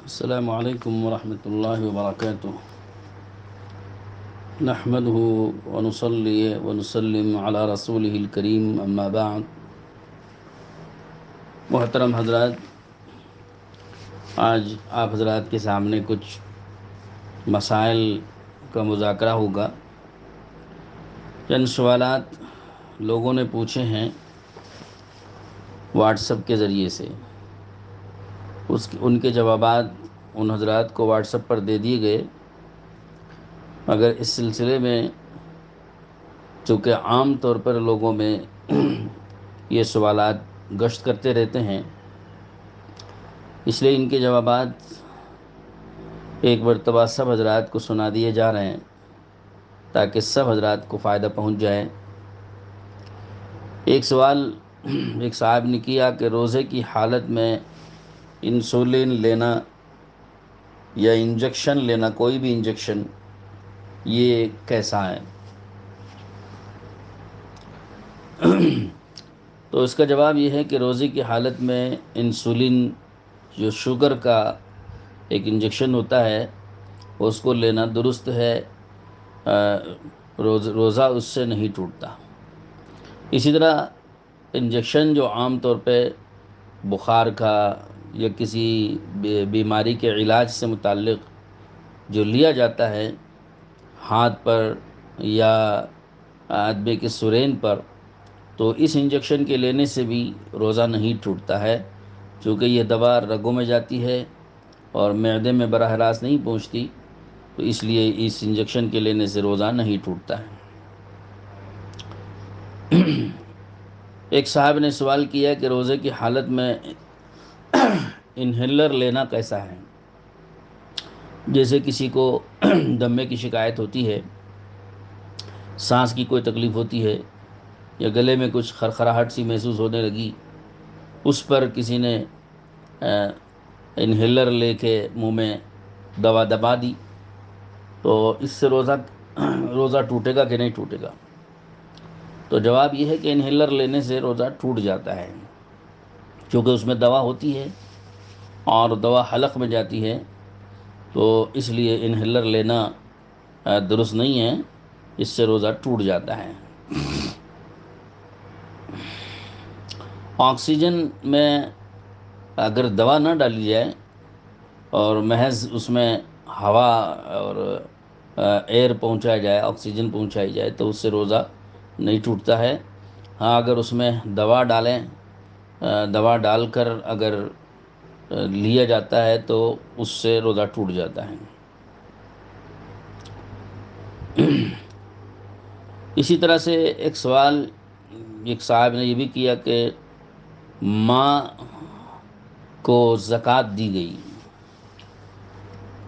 السلام علیکم ورحمۃ اللہ وبرکاتہ۔ نحمده ونصلي ونسلم على رسوله الکریم، اما بعد۔ محترم حضرات، آج آپ حضرات کے سامنے کچھ مسائل کا مذاکرہ ہوگا۔ چند سوالات لوگوں نے پوچھے ہیں واٹس ایپ کے ذریعے سے، ان کے جوابات ان حضرات کو واٹس ایپ پر دے دیے گئے، مگر اس سلسلے میں چونکہ عام طور پر لوگوں میں یہ سوالات گشت کرتے رہتے ہیں، اس لیے ان کے جوابات ایک مرتبہ سب حضرات کو سنا دیے جا رہے ہیں تاکہ سب حضرات کو فائدہ پہنچ جائے۔ ایک سوال ایک صاحب نے کیا کہ روزے کی حالت میں انسولین لینا یا انجیکشن لینا، کوئی بھی انجیکشن، یہ کیسا ہے؟ تو اس کا جواب یہ ہے کہ روزے کی حالت میں انسولین جو شوگر کا ایک انجیکشن ہوتا ہے اس کو لینا درست ہے، روزہ اس سے نہیں ٹوٹتا۔ اسی طرح انجیکشن جو عام طور پہ بخار کا یا کسی بیماری کے علاج سے متعلق جو لیا جاتا ہے ہاتھ پر یا آدمی کے سرین پر، تو اس انجیکشن کے لینے سے بھی روزہ نہیں ٹوٹتا ہے، چونکہ یہ دوا رگوں میں جاتی ہے اور معدے میں براہ راست نہیں پہنچتی، تو اس لیے اس انجیکشن کے لینے سے روزہ نہیں ٹوٹتا ہے۔ ایک صاحب نے سوال کیا کہ روزے کی حالت میں انہیلر لینا کیسا ہے؟ جیسے کسی کو دمے کی شکایت ہوتی ہے، سانس کی کوئی تکلیف ہوتی ہے، یا گلے میں کچھ خرخراہٹ سی محسوس ہونے لگی، اس پر کسی نے انہیلر لے کے منہ میں دوا دبا دی، تو اس سے روزہ ٹوٹے گا کہ نہیں ٹوٹے گا؟ تو جواب یہ ہے کہ انہیلر لینے سے روزہ ٹوٹ جاتا ہے، کیونکہ اس میں دوا ہوتی ہے اور دوا حلق میں جاتی ہے، تو اس لیے انہیلر لینا درست نہیں ہے، اس سے روزہ ٹوٹ جاتا ہے۔ آکسیجن میں اگر دوا نہ ڈالی جائے اور محض اس میں ہوا اور ایئر پہنچایا جائے، آکسیجن پہنچائی جائے، تو اس سے روزہ نہیں ٹوٹتا ہے۔ ہاں، اگر اس میں دوا ڈالیں، دوا ڈال کر اگر لیا جاتا ہے تو اس سے روزہ ٹوٹ جاتا ہے۔ اسی طرح سے ایک سوال ایک صاحب نے یہ بھی کیا کہ ماں کو زکوٰۃ دی گئی،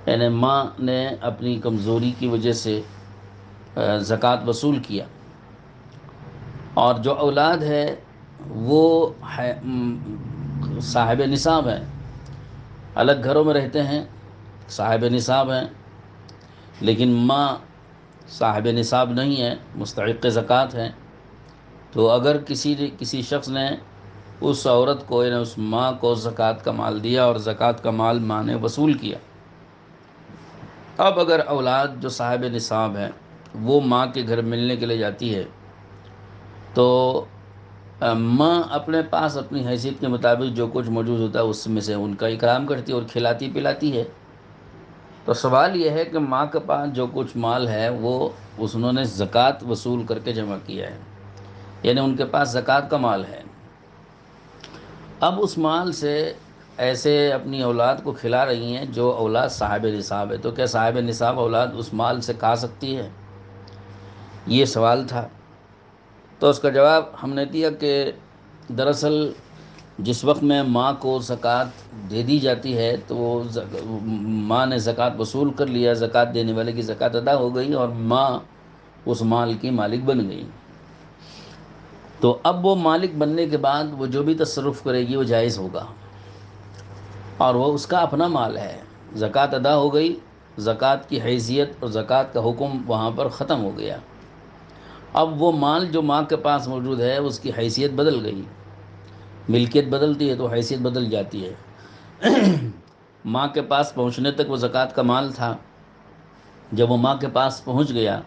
یعنی ماں نے اپنی کمزوری کی وجہ سے زکوٰۃ وصول کیا، اور جو اولاد ہے وہ صاحب نصاب ہیں، الگ گھروں میں رہتے ہیں، صاحب نصاب ہیں، لیکن ماں صاحب نصاب نہیں ہے، مستحق زکوٰۃ ہے۔ تو اگر کسی شخص نے اس عورت کو، یعنی اس ماں کو زکوٰۃ کا مال دیا اور زکوٰۃ کا مال ماں نے وصول کیا، اب اگر اولاد جو صاحب نصاب ہے وہ ماں کے گھر ملنے کے لیے جاتی ہے، تو ماں اپنے پاس اپنی حیثیت کے مطابق جو کچھ موجود ہوتا ہے اس میں سے ان کا اکرام کرتی ہے اور کھلاتی پلاتی ہے۔ تو سوال یہ ہے کہ ماں کے پاس جو کچھ مال ہے وہ انہوں نے زکوٰۃ وصول کر کے جمع کیا ہے، یعنی ان کے پاس زکوٰۃ کا مال ہے، اب اس مال سے ایسے اپنی اولاد کو کھلا رہی ہیں جو اولاد صاحب نصاب ہے، تو کیا صاحب نصاب اولاد اس مال سے کھا سکتی ہے؟ یہ سوال تھا۔ تو اس کا جواب ہم نے دیا کہ دراصل جس وقت میں ماں کو زکوٰۃ دے دی جاتی ہے تو ماں نے زکوٰۃ وصول کر لیا، زکوٰۃ دینے والے کی زکوٰۃ ادا ہو گئی اور ماں اس مال کی مالک بن گئی، تو اب وہ مالک بننے کے بعد وہ جو بھی تصرف کرے گی وہ جائز ہوگا، اور وہ اس کا اپنا مال ہے، زکوٰۃ ادا ہو گئی، زکوٰۃ کی حیثیت اور زکوٰۃ کا حکم وہاں پر ختم ہو گیا۔ اب وہ مال جو ماں کے پاس موجود ہے اس کی حیثیت بدل گئی، ملکیت بدلتی ہے تو حیثیت بدل جاتی ہے۔ ماں کے پاس پہنچنے تک وہ زکوٰۃ کا مال تھا، جب وہ ماں کے پاس پہنچ گیا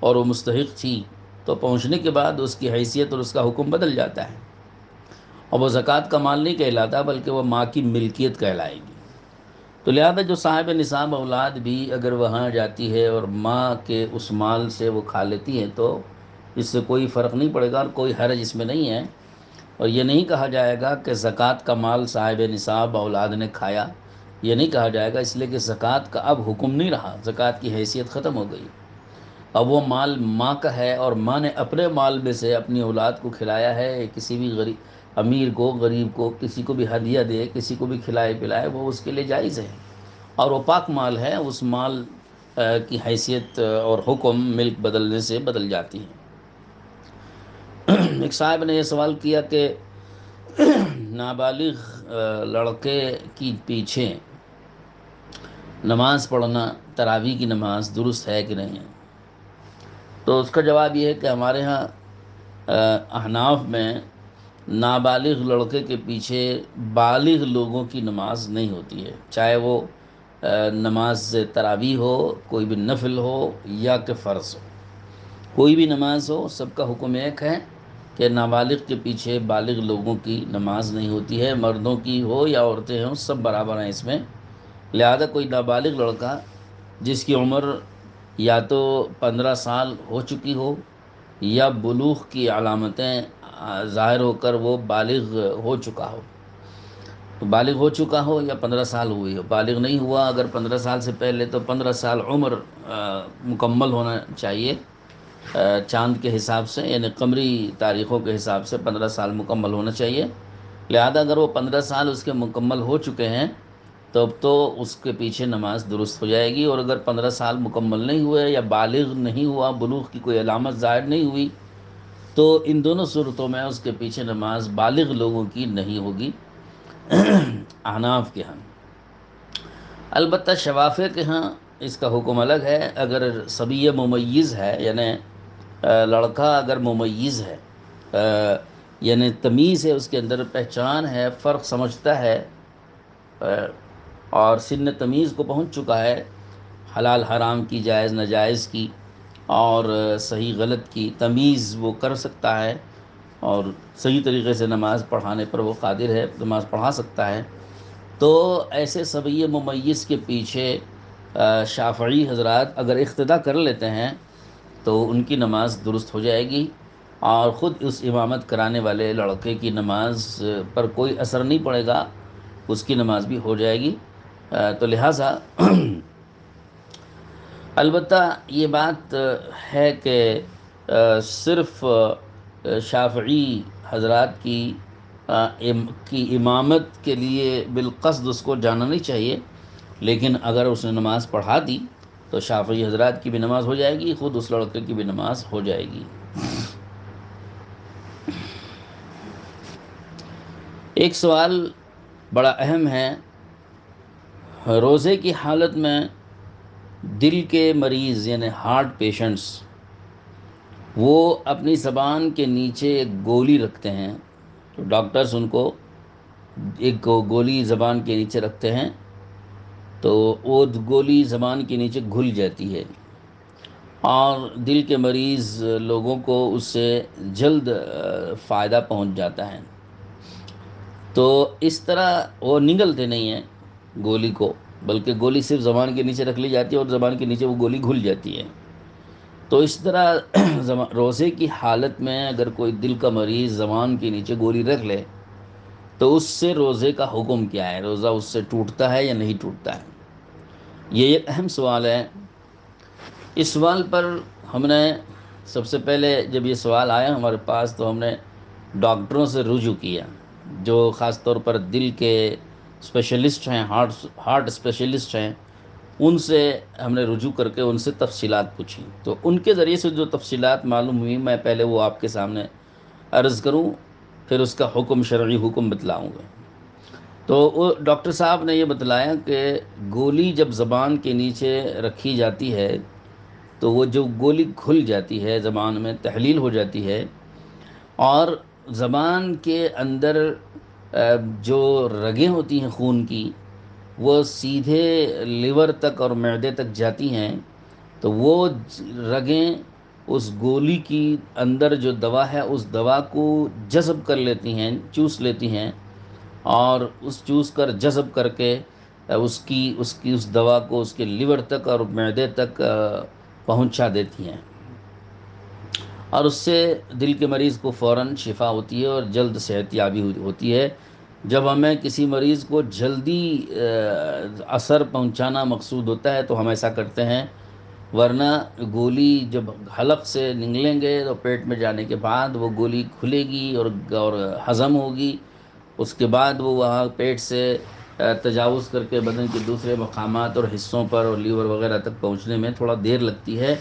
اور وہ مستحق تھی تو پہنچنے کے بعد اس کی حیثیت اور اس کا حکم بدل جاتا ہے، اور وہ زکوٰۃ کا مال نہیں کہلاتا بلکہ وہ ماں کی ملکیت کہلائے گی۔ تو لہذا جو صاحب نصاب اولاد بھی اگر وہاں جاتی ہے اور ماں کے اس مال سے وہ کھا لیتی ہے تو اس سے کوئی فرق نہیں پڑے گا اور کوئی حرج اس میں نہیں ہے، اور یہ نہیں کہا جائے گا کہ زکوٰۃ کا مال صاحب نصاب اولاد نے کھایا، یہ نہیں کہا جائے گا، اس لیے کہ زکوٰۃ کا اب حکم نہیں رہا، زکوٰۃ کی حیثیت ختم ہو گئی۔ اب وہ مال ماں کا ہے اور ماں نے اپنے مال میں سے اپنی اولاد کو کھلایا ہے، کسی بھی امیر کو، غریب کو، کسی کو بھی ہدیہ دے، کسی کو بھی کھلائے پلائے، وہ اس کے لیے جائز ہے، اور وہ پاک مال ہے، اس مال کی حیثیت اور حکم ملک بدلنے سے بدل جاتی ہے۔ ایک صاحب نے یہ سوال کیا کہ نابالغ لڑکے کی پیچھے نماز پڑھنا، تراویح کی نماز درست ہے کہ نہیں ہے؟ تو اس کا جواب یہ ہے کہ ہمارے ہاں احناف میں نابالغ لڑکے کے پیچھے بالغ لوگوں کی نماز نہیں ہوتی ہے، چاہے وہ نماز تراویح ہو، کوئی بھی نفل ہو یا کہ فرض ہو، کوئی بھی نماز ہو، سب کا حکم ایک ہے کہ نابالغ کے پیچھے بالغ لوگوں کی نماز نہیں ہوتی ہے، مردوں کی ہو یا عورتیں ہوں سب برابر ہیں اس میں۔ لہذا کوئی نابالغ لڑکا جس کی عمر یا تو 15 سال ہو چکی ہو یا بلوغ کی علامتیں ظاہر ہو کر وہ بالغ ہو چکا ہو، تو بالغ ہو چکا ہو یا 15 سال ہوئی ہو، بالغ نہیں ہوا اگر 15 سال سے پہلے تو 15 سال عمر مکمل ہونا چاہیے چاند کے حساب سے، یعنی قمری تاریخوں کے حساب سے 15 سال مکمل ہونا چاہیے۔ لہذا اگر وہ 15 سال اس کے مکمل ہو چکے ہیں تب تو اس کے پیچھے نماز درست ہو جائے گی، اور اگر 15 سال مکمل نہیں ہوئے یا بالغ نہیں ہوا، بلوغ کی کوئی علامت ظاہر نہیں ہوئی، تو ان دونوں صورتوں میں اس کے پیچھے نماز بالغ لوگوں کی نہیں ہوگی احناف کے ہاں۔ البتہ شوافع کے ہاں اس کا حکم الگ ہے، اگر صبی ممیز ہے، یعنی لڑکا اگر ممیز ہے، یعنی تمیز ہے، اس کے اندر پہچان ہے، فرق سمجھتا ہے، اور سن تمیز کو پہنچ چکا ہے، حلال حرام کی، جائز ناجائز کی اور صحیح غلط کی تمیز وہ کر سکتا ہے، اور صحیح طریقے سے نماز پڑھانے پر وہ قادر ہے، نماز پڑھا سکتا ہے، تو ایسے صبی ممیز کے پیچھے شافعی حضرات اگر اقتدا کر لیتے ہیں تو ان کی نماز درست ہو جائے گی، اور خود اس امامت کرانے والے لڑکے کی نماز پر کوئی اثر نہیں پڑے گا، اس کی نماز بھی ہو جائے گی۔ تو لہٰذا البتہ یہ بات ہے کہ صرف شافعی حضرات کی امامت کے لیے بالقصد اس کو جانا نہیں چاہیے، لیکن اگر اس نے نماز پڑھا دی تو شافعی حضرات کی بھی نماز ہو جائے گی، خود اس لڑکے کی بھی نماز ہو جائے گی۔ ایک سوال بڑا اہم ہے، روزے کی حالت میں دل کے مریض یعنی ہارٹ پیشنٹس وہ اپنی زبان کے نیچے ایک گولی رکھتے ہیں، تو ڈاکٹرز ان کو ایک گولی زبان کے نیچے رکھتے ہیں، تو وہ گولی زبان کے نیچے گھل جاتی ہے اور دل کے مریض لوگوں کو اس سے جلد فائدہ پہنچ جاتا ہے۔ تو اس طرح وہ نگلتے نہیں ہیں گولی کو، بلکہ گولی صرف زبان کے نیچے رکھ لی جاتی ہے اور زبان کے نیچے وہ گولی گھل جاتی ہے۔ تو اس طرح روزے کی حالت میں اگر کوئی دل کا مریض زبان کے نیچے گولی رکھ لے تو اس سے روزے کا حکم کیا ہے، روزہ اس سے ٹوٹتا ہے یا نہیں ٹوٹتا ہے؟ یہ ایک اہم سوال ہے۔ اس سوال پر ہم نے سب سے پہلے جب یہ سوال آیا ہمارے پاس تو ہم نے ڈاکٹروں سے رجوع کیا، جو خاص طور پر دل کے اسپیشلسٹ ہیں، ہارٹ اسپیشلسٹ ہیں، ان سے ہم نے رجوع کر کے ان سے تفصیلات پوچھی، تو ان کے ذریعے سے جو تفصیلات معلوم ہوئی میں پہلے وہ آپ کے سامنے عرض کروں، پھر اس کا حکم شرعی حکم بتلاؤں گا۔ تو وہ ڈاکٹر صاحب نے یہ بتلایا کہ گولی جب زبان کے نیچے رکھی جاتی ہے تو وہ جو گولی گھل جاتی ہے، زبان میں تحلیل ہو جاتی ہے، اور زبان کے اندر جو رگیں ہوتی ہیں خون کی، وہ سیدھے لیور تک اور معدے تک جاتی ہیں، تو وہ رگیں اس گولی کی اندر جو دوا ہے اس دوا کو جذب کر لیتی ہیں، چوس لیتی ہیں، اور اس چوس کر جذب کر کے اس دوا کو اس کے لیور تک اور معدے تک پہنچا دیتی ہیں، اور اس سے دل کے مریض کو فوراً شفا ہوتی ہے اور جلد صحت یابی ہوتی ہے۔ جب ہمیں کسی مریض کو جلدی اثر پہنچانا مقصود ہوتا ہے تو ہم ایسا کرتے ہیں، ورنہ گولی جب حلق سے نگلیں گے تو پیٹ میں جانے کے بعد وہ گولی کھلے گی اور ہضم ہوگی، اس کے بعد وہ وہاں پیٹ سے تجاوز کر کے بدن کے دوسرے مقامات اور حصوں پر اور لیور وغیرہ تک پہنچنے میں تھوڑا دیر لگتی ہے،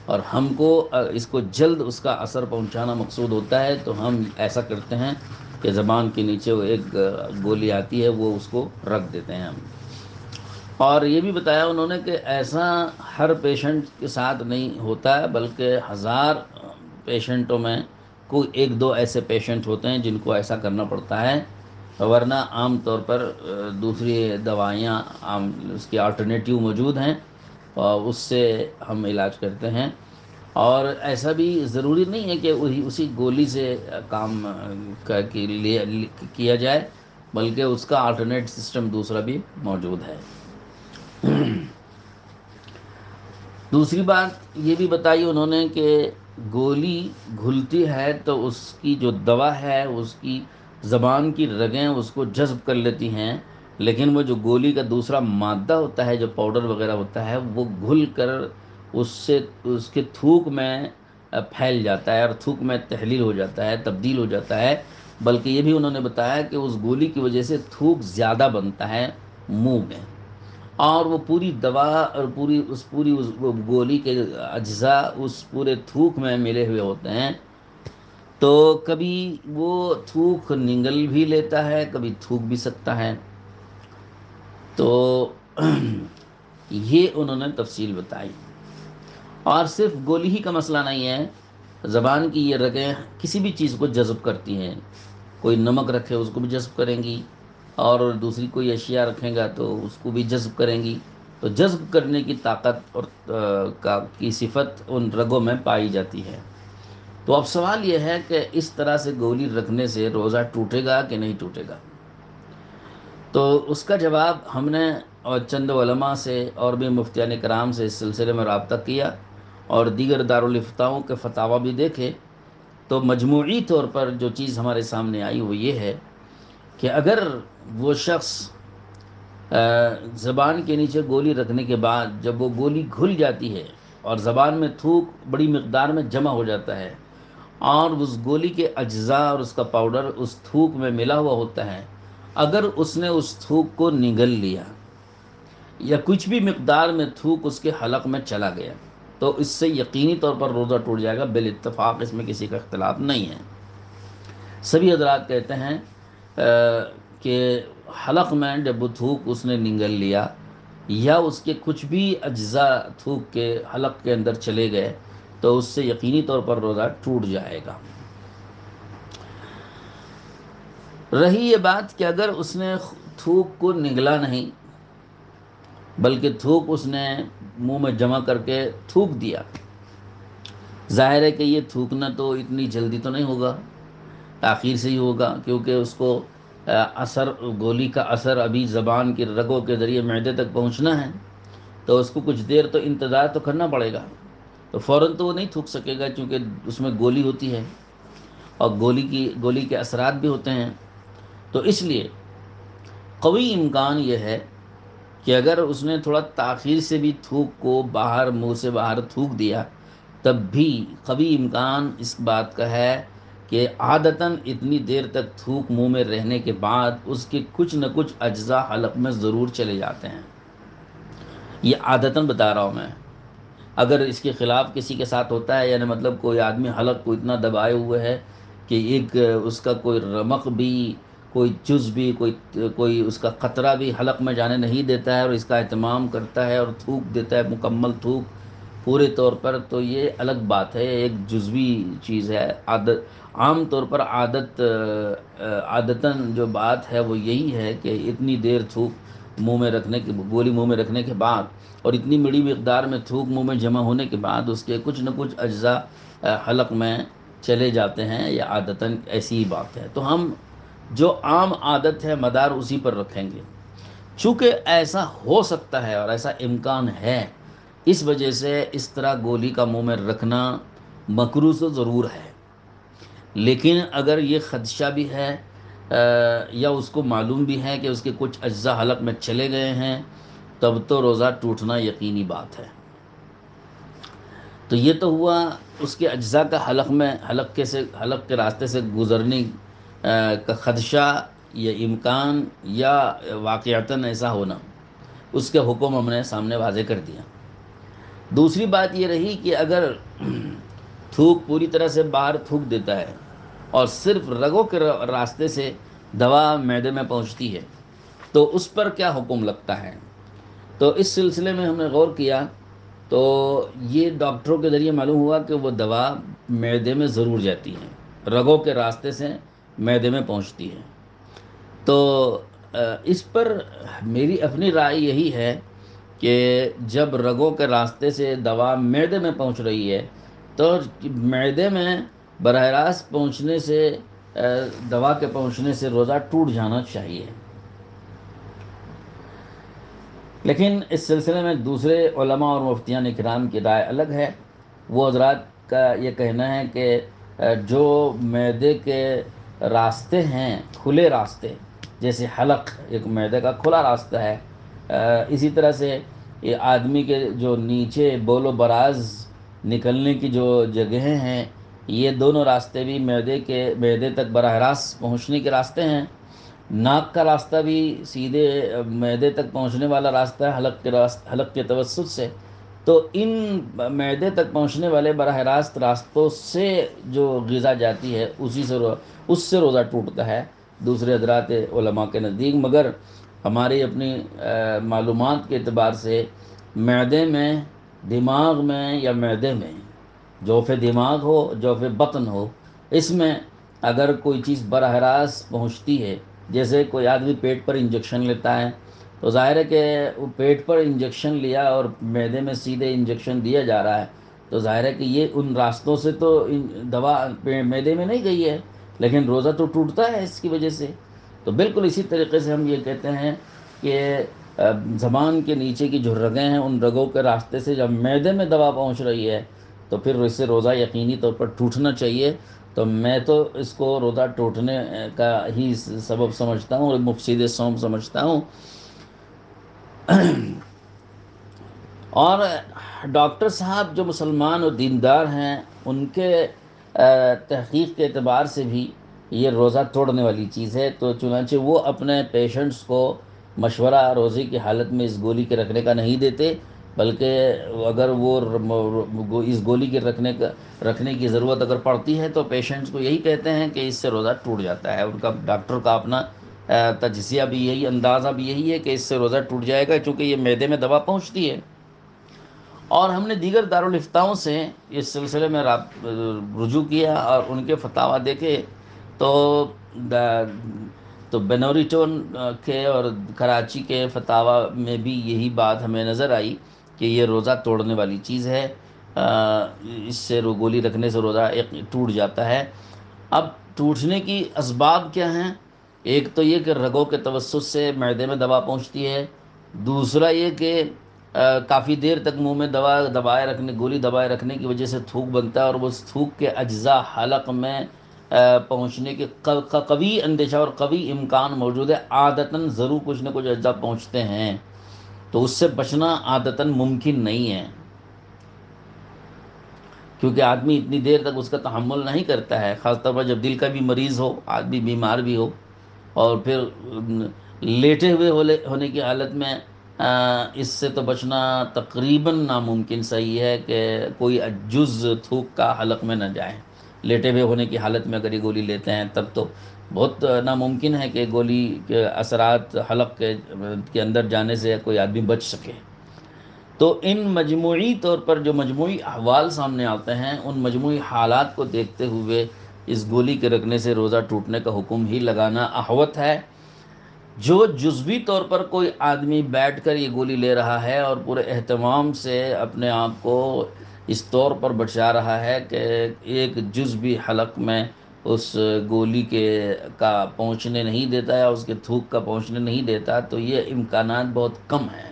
اور ہم کو اس کو جلد اس کا اثر پہنچانا مقصود ہوتا ہے، تو ہم ایسا کرتے ہیں کہ زبان کے نیچے وہ ایک گولی آتی ہے، وہ اس کو رکھ دیتے ہیں ہم۔ اور یہ بھی بتایا انہوں نے کہ ایسا ہر پیشنٹ کے ساتھ نہیں ہوتا ہے، بلکہ 1000 پیشنٹوں میں کوئی 1-2 ایسے پیشنٹ ہوتے ہیں جن کو ایسا کرنا پڑتا ہے، ورنہ عام طور پر دوسری دوائیاں اس کی آلٹرنیٹیو موجود ہیں، اور اس سے ہم علاج کرتے ہیں۔ اور ایسا بھی ضروری نہیں ہے کہ اسی گولی سے کام کیا جائے، بلکہ اس کا آلٹرنیٹ سسٹم دوسرا بھی موجود ہے۔ دوسری بات یہ بھی بتائی انہوں نے کہ گولی گھلتی ہے تو اس کی جو دوا ہے اس کی زبان کی رگیں اس کو جذب کر لیتی ہیں، لیکن وہ جو گولی کا دوسرا مادہ ہوتا ہے، جو پاؤڈر وغیرہ ہوتا ہے، وہ گھل کر اس کے تھوک میں پھیل جاتا ہے اور تھوک میں تحلیل ہو جاتا ہے، تبدیل ہو جاتا ہے۔ بلکہ یہ بھی انہوں نے بتایا کہ اس گولی کی وجہ سے تھوک زیادہ بنتا ہے منہ میں، اور وہ پوری دوا اور اس گولی کے اجزاء اس پورے تھوک میں ملے ہوئے ہوتے ہیں، تو کبھی وہ تھوک نگل بھی لیتا ہے، کبھی تھوک بھی سکتا ہے۔ تو یہ انہوں نے تفصیل بتائی۔ اور صرف گولی ہی کا مسئلہ نہیں ہے، زبان کی یہ رگیں کسی بھی چیز کو جذب کرتی ہیں، کوئی نمک رکھے اس کو بھی جذب کریں گی، اور دوسری کوئی اشیاء رکھیں گا تو اس کو بھی جذب کریں گی، تو جذب کرنے کی طاقت اور کی صفت ان رگوں میں پائی جاتی ہے۔ تو اب سوال یہ ہے کہ اس طرح سے گولی رکھنے سے روزہ ٹوٹے گا کہ نہیں ٹوٹے گا؟ تو اس کا جواب ہم نے اور چند علماء سے اور بھی مفتیان کرام سے اس سلسلے میں رابطہ کیا، اور دیگر دارالفتاؤں کے فتاوی بھی دیکھے، تو مجموعی طور پر جو چیز ہمارے سامنے آئی وہ یہ ہے کہ اگر وہ شخص زبان کے نیچے گولی رکھنے کے بعد جب وہ گولی گھل جاتی ہے اور زبان میں تھوک بڑی مقدار میں جمع ہو جاتا ہے، اور اس گولی کے اجزاء اور اس کا پاؤڈر اس تھوک میں ملا ہوا ہوتا ہے، اگر اس نے اس تھوک کو نگل لیا یا کچھ بھی مقدار میں تھوک اس کے حلق میں چلا گیا، تو اس سے یقینی طور پر روزہ ٹوٹ جائے گا، بالاتفاق اس میں کسی کا اختلاف نہیں ہے۔ سبھی حضرات کہتے ہیں کہ حلق میں جب وہ تھوک اس نے نگل لیا یا اس کے کچھ بھی اجزاء تھوک کے حلق کے اندر چلے گئے، تو اس سے یقینی طور پر روزہ ٹوٹ جائے گا۔ رہی یہ بات کہ اگر اس نے تھوک کو نگلا نہیں بلکہ تھوک اس نے منہ میں جمع کر کے تھوک دیا، ظاہر ہے کہ یہ تھوکنا تو اتنی جلدی تو نہیں ہوگا، تاخیر سے ہی ہوگا، کیونکہ اس کو گولی کا اثر ابھی زبان کی رگوں کے ذریعے معدے تک پہنچنا ہے، تو اس کو کچھ دیر تو انتظار تو کرنا پڑے گا، تو فوراً تو وہ نہیں تھوک سکے گا، چونکہ اس میں گولی ہوتی ہے اور گولی کے اثرات بھی ہوتے ہیں۔ تو اس لیے قوی امکان یہ ہے کہ اگر اس نے تھوڑا تاخیر سے بھی تھوک کو منہ سے باہر تھوک دیا، تب بھی قوی امکان اس بات کا ہے کہ عادتاً اتنی دیر تک تھوک منہ میں رہنے کے بعد اس کے کچھ نہ کچھ اجزاء حلق میں ضرور چلے جاتے ہیں۔ یہ عادتاً بتا رہا ہوں میں، اگر اس کے خلاف کسی کے ساتھ ہوتا ہے، یعنی مطلب کوئی آدمی حلق کو اتنا دبائے ہوئے ہے کہ ایک اس کا کوئی رمق بھی، کوئی جز بھی، کوئی اس کا قطرہ بھی حلق میں جانے نہیں دیتا ہے اور اس کا اہتمام کرتا ہے اور تھوک دیتا ہے مکمل تھوک پورے طور پر، تو یہ الگ بات ہے، ایک جزوی چیز ہے۔ عام طور پر عادتاً جو بات ہے وہ یہی ہے کہ اتنی دیر تھوک منہ میں رکھنے کے گولی منہ میں رکھنے کے بعد اور اتنی بڑی مقدار میں تھوک منہ میں جمع ہونے کے بعد اس کے کچھ نہ کچھ اجزاء حلق میں چلے جاتے ہیں، یا عادتاً ایسی ہی بات ہے، تو ہم جو عام عادت ہے مدار اسی پر رکھیں گے۔ چونکہ ایسا ہو سکتا ہے اور ایسا امکان ہے، اس وجہ سے اس طرح گولی کا منہ میں رکھنا مکروہ تو ضرور ہے، لیکن اگر یہ خدشہ بھی ہے یا اس کو معلوم بھی ہے کہ اس کے کچھ اجزاء حلق میں چلے گئے ہیں، تب تو روزہ ٹوٹنا یقینی بات ہے۔ تو یہ تو ہوا اس کے اجزاء کا حلق کے راستے سے گزرنے کا خدشہ یا امکان یا واقعتاً ایسا ہونا، اس کے حکم ہم نے سامنے واضح کر دیا۔ دوسری بات یہ رہی کہ اگر تھوک پوری طرح سے باہر تھوک دیتا ہے اور صرف رگوں کے راستے سے دوا معدے میں پہنچتی ہے، تو اس پر کیا حکم لگتا ہے؟ تو اس سلسلے میں ہم نے غور کیا تو یہ ڈاکٹروں کے ذریعے معلوم ہوا کہ وہ دوا معدے میں ضرور جاتی ہے، رگوں کے راستے سے معدے میں پہنچتی ہے۔ تو اس پر میری اپنی رائے یہی ہے کہ جب رگوں کے راستے سے دوا معدے میں پہنچ رہی ہے تو معدے میں براہ راست پہنچنے سے دوا کے پہنچنے سے روزہ ٹوٹ جانا چاہیے۔ لیکن اس سلسلے میں دوسرے علماء اور مفتیان کرام کی رائے الگ ہے۔ وہ حضرات کا یہ کہنا ہے کہ جو معدے کے راستے ہیں، کھلے راستے، جیسے حلق ایک معدے کا کھلا راستہ ہے، اسی طرح سے یہ آدمی کے جو نیچے بول و براز نکلنے کی جو جگہیں ہیں، یہ دونوں راستے بھی معدے تک براہ راست پہنچنے کے راستے ہیں۔ ناک کا راستہ بھی سیدھے معدے تک پہنچنے والا راستہ ہے حلق کے توسط سے۔ تو ان معدے تک پہنچنے والے براہ راست راستوں سے جو غذا جاتی ہے اس سے روزہ ٹوٹتا ہے دوسرے حضرات علماء کے نزدیک۔ مگر ہماری اپنی معلومات کے اعتبار سے معدے میں، دماغ میں یا معدے میں، جوف دماغ ہو جوف بطن ہو، اس میں اگر کوئی چیز براہ راست پہنچتی ہے، جیسے کوئی آدمی پیٹ پر انجیکشن لیتا ہے تو ظاہر ہے کہ وہ پیٹ پر انجیکشن لیا اور معدے میں سیدھے انجیکشن دیا جا رہا ہے، تو ظاہر ہے کہ یہ ان راستوں سے تو دوا معدے میں نہیں گئی ہے، لیکن روزہ تو ٹوٹتا ہے اس کی وجہ سے۔ تو بالکل اسی طریقے سے ہم یہ کہتے ہیں کہ زبان کے نیچے کی جو رگیں ہیں، ان رگوں کے راستے سے جب معدے میں دوا پہنچ رہی ہے تو پھر اس سے روزہ یقینی طور پر ٹوٹنا چاہیے۔ تو میں تو اس کو روزہ ٹوٹنے کا ہی سبب سمجھتا ہوں اور مفسد صوم سمجھتا ہوں۔ اور ڈاکٹر صاحب جو مسلمان اور دیندار ہیں، ان کے تحقیق کے اعتبار سے بھی یہ روزہ توڑنے والی چیز ہے، تو چنانچہ وہ اپنے پیشنٹس کو مشورہ روزے کی حالت میں اس گولی کے رکھنے کا نہیں دیتے، بلکہ اگر وہ اس گولی کے رکھنے کی ضرورت اگر پڑتی ہے تو پیشنٹس کو یہی کہتے ہیں کہ اس سے روزہ ٹوٹ جاتا ہے۔ ان کا ڈاکٹر کا اپنا تجزیہ بھی یہی، اندازہ بھی یہی ہے کہ اس سے روزہ ٹوٹ جائے گا، چونکہ یہ معدے میں دوا پہنچتی ہے۔ اور ہم نے دیگر دارالفتاؤں سے اس سلسلے میں رجوع کیا اور ان کے فتاویٰ دیکھے تو بنوری ٹون کے اور کراچی کے فتاویٰ میں بھی یہی بات ہمیں نظر آئی کہ یہ روزہ توڑنے والی چیز ہے، اس سے گولی رکھنے سے روزہ ٹوٹ جاتا ہے۔ اب ٹوٹنے کی اسباب کیا ہیں؟ ایک تو یہ کہ رگوں کے توسط سے معدے میں دوا پہنچتی ہے، دوسرا یہ کہ کافی دیر تک منہ میں گولی دبائے رکھنے کی وجہ سے تھوک بنتا ہے، اور وہ تھوک کے اجزاء حلق میں پہنچنے کے قوی اندیشہ اور قوی امکان موجود ہے، عادتاً ضرور کچھ نہ کچھ اجزاء پہنچتے ہیں، تو اس سے بچنا عادتاً ممکن نہیں ہے، کیونکہ آدمی اتنی دیر تک اس کا تحمل نہیں کرتا ہے، خاص طور پر جب دل کا بھی مریض ہو، آدمی بیمار بھی ہو، اور پھر لیٹے ہوئے ہونے کی حالت میں اس سے تو بچنا تقریباً ناممکن صحیح ہے کہ کوئی جز تھوک کا حلق میں نہ جائے۔ لیٹے ہوئے ہونے کی حالت میں اگر یہ گولی لیتے ہیں تب تو بہت ناممکن ہے کہ گولی کے اثرات حلق کے اندر جانے سے کوئی آدمی بچ سکے۔ تو ان مجموعی طور پر جو مجموعی احوال سامنے آتے ہیں، ان مجموعی حالات کو دیکھتے ہوئے اس گولی کے رکھنے سے روزہ ٹوٹنے کا حکم ہی لگانا احوط ہے۔ جو جزوی طور پر کوئی آدمی بیٹھ کر یہ گولی لے رہا ہے اور پورے اہتمام سے اپنے آپ کو اس طور پر بچا رہا ہے کہ ایک جز بھی حلق میں اس گولی کے کا پہنچنے نہیں دیتا ہے، اس کے تھوک کا پہنچنے نہیں دیتا، تو یہ امکانات بہت کم ہیں۔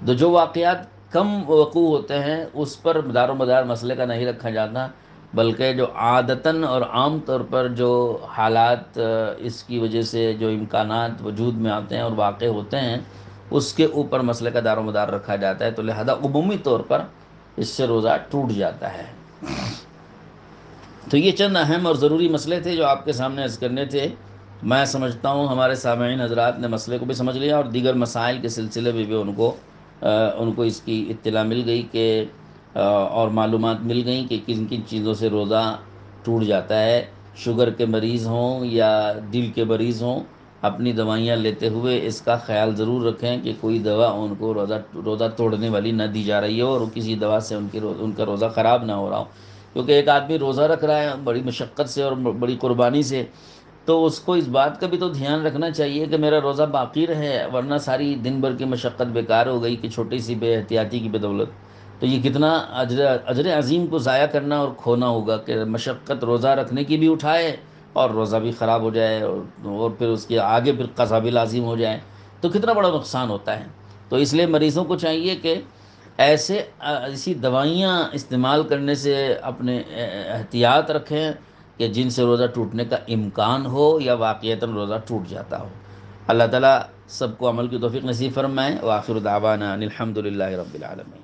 تو جو واقعات کم وقوع ہوتے ہیں اس پر دار و مدار مسئلے کا نہیں رکھا جاتا، بلکہ جو عادتاً اور عام طور پر جو حالات اس کی وجہ سے جو امکانات وجود میں آتے ہیں اور واقع ہوتے ہیں اس کے اوپر مسئلے کا دار و مدار رکھا جاتا ہے، تو لہذا عمومی طور پر اس سے روزہ ٹوٹ جاتا ہے۔ تو یہ چند اہم اور ضروری مسئلے تھے جو آپ کے سامنے عرض کرنے تھے۔ میں سمجھتا ہوں ہمارے سامعین حضرات نے مسئلے کو بھی سمجھ لیا اور دیگر مسائل کے سلسلے میں بھی ان کو اس کی اطلاع مل گئی کہ اور معلومات مل گئیں کہ کن کن چیزوں سے روزہ ٹوٹ جاتا ہے۔ شوگر کے مریض ہوں یا دل کے مریض ہوں، اپنی دوائیاں لیتے ہوئے اس کا خیال ضرور رکھیں کہ کوئی دوا ان کو روزہ توڑنے والی نہ دی جا رہی ہو اور کسی دوا سے ان کا روزہ خراب نہ ہو رہا ہو، کیونکہ ایک آدمی روزہ رکھ رہا ہے بڑی مشقت سے اور بڑی قربانی سے، تو اس کو اس بات کا بھی تو دھیان رکھنا چاہیے کہ میرا روزہ باقی رہے، ورنہ ساری دن بھر کی مشقت بیکار ہو گئی کہ چھوٹی سی بے احتیاطی کی بدولت۔ تو یہ کتنا اجر عظیم کو ضائع کرنا اور کھونا ہوگا کہ مشقت روزہ رکھنے کی بھی اٹھائے اور روزہ بھی خراب ہو جائے اور پھر اس کے آگے پھر قضا بھی لازم ہو جائے، تو کتنا بڑا نقصان ہوتا ہے۔ تو اس لیے مریضوں کو چاہیے کہ ایسی دوائیاں استعمال کرنے سے اپنے احتیاط رکھیں کہ جن سے روزہ ٹوٹنے کا امکان ہو یا واقعتاً روزہ ٹوٹ جاتا ہو۔ اللہ تعالیٰ سب کو عمل کی توفیق نصیب فرمائے۔ وآخر دعوانا ان الحمد للہ رب العالمین۔